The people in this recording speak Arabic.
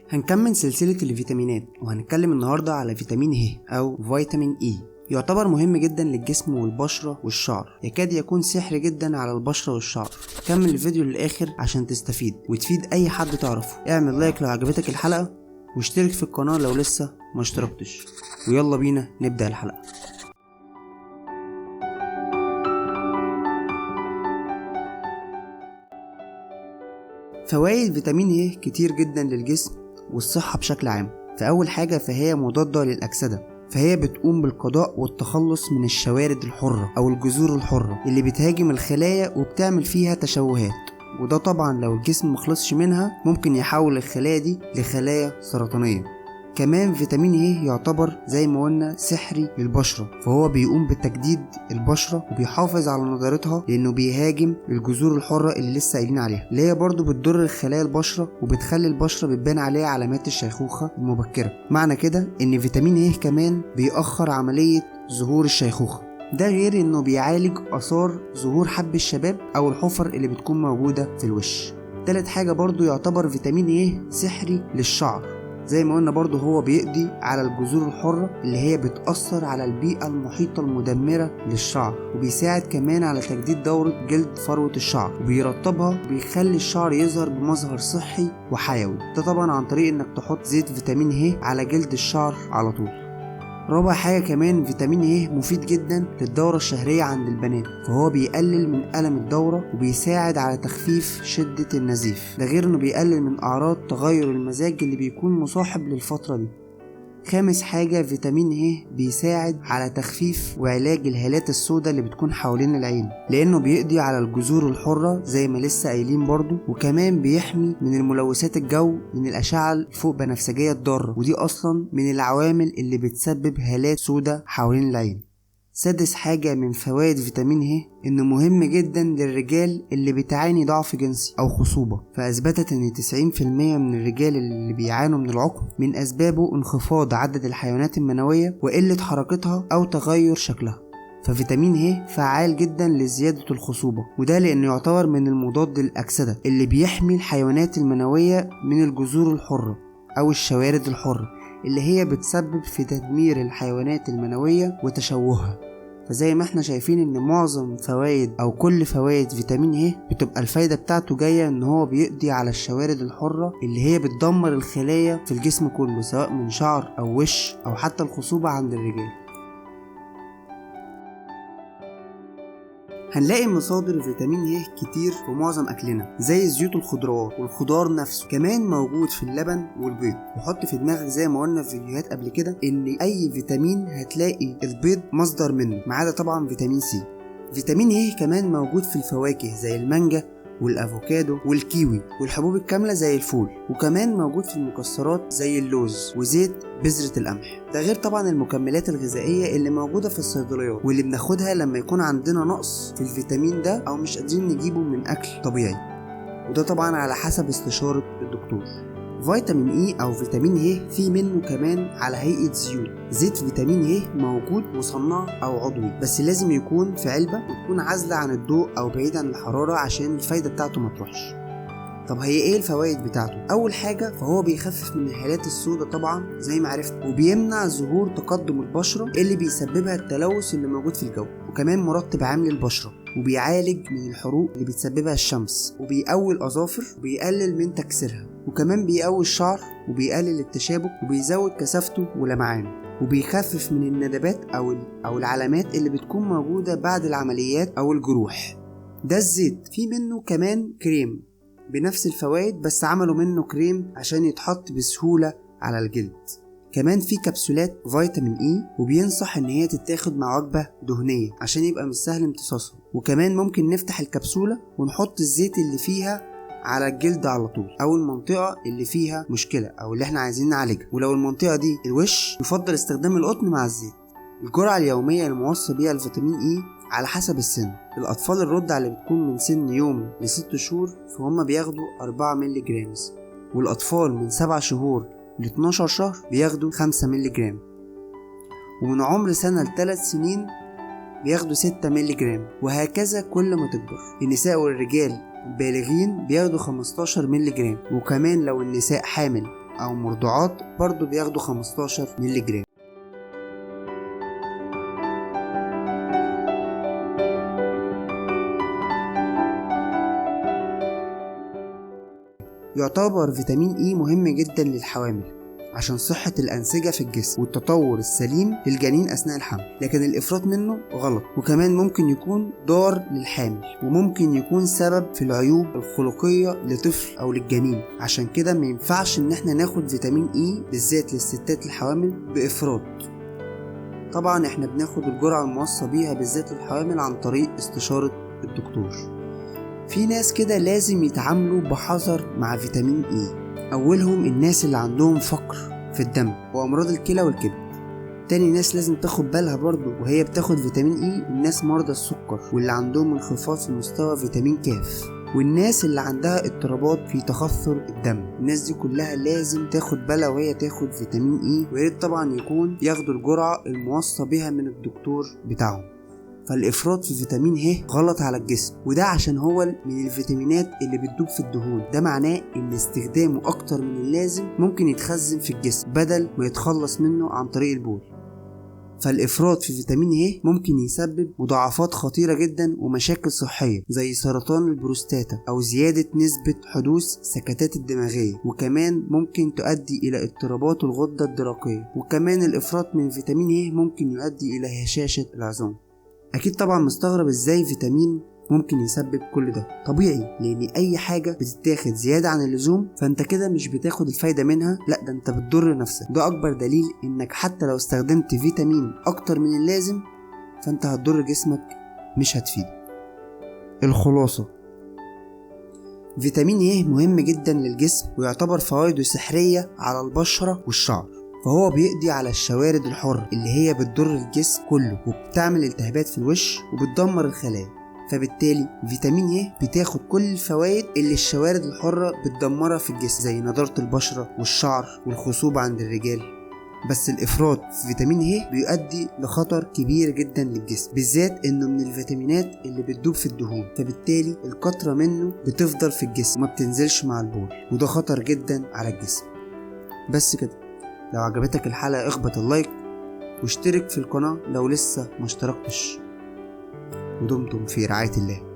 هنكمل سلسلة الفيتامينات وهنتكلم النهاردة على فيتامين ه أو فيتامين إي. يعتبر مهم جدا للجسم والبشرة والشعر، يكاد يكون سحر جدا على البشرة والشعر. كمل الفيديو للآخر عشان تستفيد وتفيد أي حد تعرفه. اعمل لايك لو عجبتك الحلقة واشترك في القناة لو لسه ما اشتركتش، ويلا بينا نبدأ الحلقة. فوائد فيتامين ه كتير جدا للجسم والصحة بشكل عام. فأول حاجة فهي مضادة للأكسدة، فهي بتقوم بالقضاء والتخلص من الشوارد الحرة أو الجذور الحرة اللي بتهاجم الخلايا وبتعمل فيها تشوهات، وده طبعا لو الجسم مخلصش منها ممكن يحول الخلايا دي لخلايا سرطانية. كمان فيتامين ه يعتبر زي ما قلنا سحري للبشرة، فهو بيقوم بتجديد البشرة وبيحافظ على نضارتها لأنه بيهاجم الجذور الحرة اللي لسه قايلين عليها، اللي هي برضو بتضر الخلايا البشرة وبتخلي البشرة بتبان عليها علامات الشيخوخة المبكرة. معنى كده إن فيتامين ه كمان بيأخر عملية ظهور الشيخوخة، ده غير إنه بيعالج آثار ظهور حب الشباب أو الحفر اللي بتكون موجودة في الوش. تالت حاجة برضو يعتبر فيتامين ه سحري للشعر، زي ما قلنا برضو هو بيقضي على الجذور الحرة اللي هي بتأثر على البيئة المحيطة المدمرة للشعر، وبيساعد كمان على تجديد دورة جلد فروة الشعر، وبيرطبها وبيخلي الشعر يظهر بمظهر صحي وحيوي. ده طبعا عن طريق انك تحط زيت فيتامين ه على جلد الشعر على طول. رابع حاجة كمان فيتامين ه مفيد جدا للدورة الشهرية عند البنات، فهو بيقلل من ألم الدورة وبيساعد على تخفيف شدة النزيف، ده غير انه بيقلل من أعراض تغير المزاج اللي بيكون مصاحب للفترة دي. خامس حاجة فيتامين ه بيساعد على تخفيف وعلاج الهالات السوداء اللي بتكون حوالين العين، لأنه بيقضي على الجذور الحرة زي ما لسه قايلين برضو، وكمان بيحمي من الملوثات الجو من الأشعة الفوق بنفسجية الضارة، ودي أصلا من العوامل اللي بتسبب هالات سوداء حوالين العين. سادس حاجة من فوائد فيتامين ه انه مهم جدا للرجال اللي بتعاني ضعف جنسي او خصوبة، فاثبتت ان 90% من الرجال اللي بيعانوا من العقم من اسبابه انخفاض عدد الحيوانات المنوية وقلة حركتها او تغير شكلها. ففيتامين ه فعال جدا لزيادة الخصوبة، وده لانه يعتبر من المضاد للأكسدة اللي بيحمي الحيوانات المنوية من الجذور الحرة او الشوارد الحرة اللي هي بتسبب في تدمير الحيوانات المنوية وتشوهها. فزي ما احنا شايفين ان معظم فوائد او كل فوائد فيتامين ه بتبقى الفايدة بتاعته جاية ان هو بيقضي على الشوارد الحرة اللي هي بتدمر الخلايا في الجسم كله، سواء من شعر او وش او حتى الخصوبة عند الرجال. هنلاقي مصادر فيتامين ه كتير في معظم أكلنا، زي زيوت الخضروات والخضار نفسه، كمان موجود في اللبن والبيض. وحط في دماغك زي ما قلنا في فيديوهات قبل كده إن أي فيتامين هتلاقي البيض مصدر منه، ما عدا طبعا فيتامين سي. فيتامين ه كمان موجود في الفواكه زي المانجا والافوكادو والكيوي، والحبوب الكاملة زي الفول، وكمان موجود في المكسرات زي اللوز وزيت بذرة القمح. ده غير طبعا المكملات الغذائية اللي موجودة في الصيدليات واللي بناخدها لما يكون عندنا نقص في الفيتامين ده او مش قادرين نجيبه من اكل طبيعي، وده طبعا على حسب استشارة الدكتور. فيتامين اي او فيتامين ه في منه كمان على هيئة زيوت. زيت فيتامين ه موجود مصنع او عضوي، بس لازم يكون في علبة وتكون عازلة عن الضوء او بعيد عن الحرارة عشان الفايدة بتاعته ما تروحش. طب هي ايه الفوائد بتاعته؟ اول حاجة فهو بيخفف من الهالات السوداء طبعا زي ما عرفت، وبيمنع ظهور تقدم البشرة اللي بيسببها التلوث اللي موجود في الجو، وكمان مرطب عام للبشرة، وبيعالج من الحروق اللي بتسببها الشمس، وبيقوي الأظافر وبيقلل من تكسيرها، وكمان بيقوي الشعر وبيقلل التشابك وبيزود كثافته ولمعانه، وبيخفف من الندبات أو العلامات اللي بتكون موجودة بعد العمليات أو الجروح. ده الزيت. في منه كمان كريم بنفس الفوائد، بس عملوا منه كريم عشان يتحط بسهولة على الجلد. كمان في كبسولات فيتامين اي، وبينصح ان هي تتاخد مع وجبة دهنية عشان يبقى مش سهل امتصاصها، وكمان ممكن نفتح الكبسولة ونحط الزيت اللي فيها على الجلد على طول او المنطقة اللي فيها مشكلة او اللي احنا عايزين نعالجها، ولو المنطقة دي الوش يفضل استخدام القطن مع الزيت. الجرعة اليومية الموصى بيها الفيتامين اي على حسب السن. الأطفال الرضع اللي بتكون من سن يوم ل6 شهور فهم بياخدوا 4 ملي جرام، والأطفال من 7 شهور ل12 شهر بياخدوا 5 ملي جرام، ومن عمر سنة ل3 سنين بياخدوا 6 ملي جرام، وهكذا كل ما تكبر. النساء والرجال البالغين بياخدوا 15 ملي جرام، وكمان لو النساء حامل أو مرضعات برضو بياخدوا 15 مللي جرام. يعتبر فيتامين إي مهم جدا للحوامل عشان صحة الأنسجة في الجسم والتطور السليم للجنين أثناء الحمل، لكن الإفراط منه غلط، وكمان ممكن يكون ضار للحامل، وممكن يكون سبب في العيوب الخلقية لطفل أو للجنين. عشان كده ما ينفعش إن احنا ناخد فيتامين إي بالذات للستات الحوامل بإفراط. طبعا احنا بناخد الجرعة الموصى بيها بالذات للحوامل عن طريق استشارة الدكتور. في ناس كده لازم يتعاملوا بحذر مع فيتامين إي، أولهم الناس اللي عندهم فقر في الدم وأمراض الكلى والكبد. تاني ناس لازم تاخد بالها برضو وهي بتاخد فيتامين إي الناس مرضى السكر واللي عندهم انخفاض في مستوى فيتامين كاف، والناس اللي عندها اضطرابات في تخثر الدم. الناس دي كلها لازم تاخد بالها وهي تاخد فيتامين إي، وياريت طبعا يكون ياخدوا الجرعة الموصى بها من الدكتور بتاعهم. فالإفراط في فيتامين ه غلط على الجسم، وده عشان هو من الفيتامينات اللي بتدوب في الدهون. ده معناه إن استخدامه أكتر من اللازم ممكن يتخزن في الجسم بدل ما يتخلص منه عن طريق البول. فالإفراط في فيتامين ه ممكن يسبب مضاعفات خطيرة جدا ومشاكل صحية زي سرطان البروستاتا أو زيادة نسبة حدوث سكتات الدماغية، وكمان ممكن تؤدي إلى اضطرابات الغدة الدرقية. وكمان الإفراط من فيتامين ه ممكن يؤدي إلى هشاشة العظام. أكيد طبعا مستغرب إزاي فيتامين ممكن يسبب كل ده. طبيعي، لأن أي حاجة بتتاخد زيادة عن اللزوم فأنت كده مش بتاخد الفايدة منها، لأ ده أنت بتضر نفسك. ده أكبر دليل إنك حتى لو استخدمت فيتامين أكتر من اللازم فأنت هتضر جسمك مش هتفيده. الخلاصة: فيتامين ه مهم جدا للجسم ويعتبر فوائده سحرية على البشرة والشعر، فهو بيقضي على الشوارد الحرة اللي هي بتضر الجسم كله وبتعمل التهابات في الوش وبتدمر الخلايا. فبالتالي فيتامين ه بتاخد كل الفوائد اللي الشوارد الحرة بتدمرها في الجسم زي نضارة البشرة والشعر والخصوبة عند الرجال. بس الإفراط في فيتامين ه بيؤدي لخطر كبير جدا للجسم، بالذات إنه من الفيتامينات اللي بتدوب في الدهون، فبالتالي الكترة منه بتفضل في الجسم وما بتنزلش مع البول، وده خطر جدا على الجسم. بس كده، لو عجبتك الحلقة اخبط اللايك واشترك في القناة لو لسه ما اشتركتش، ودمتم في رعاية الله.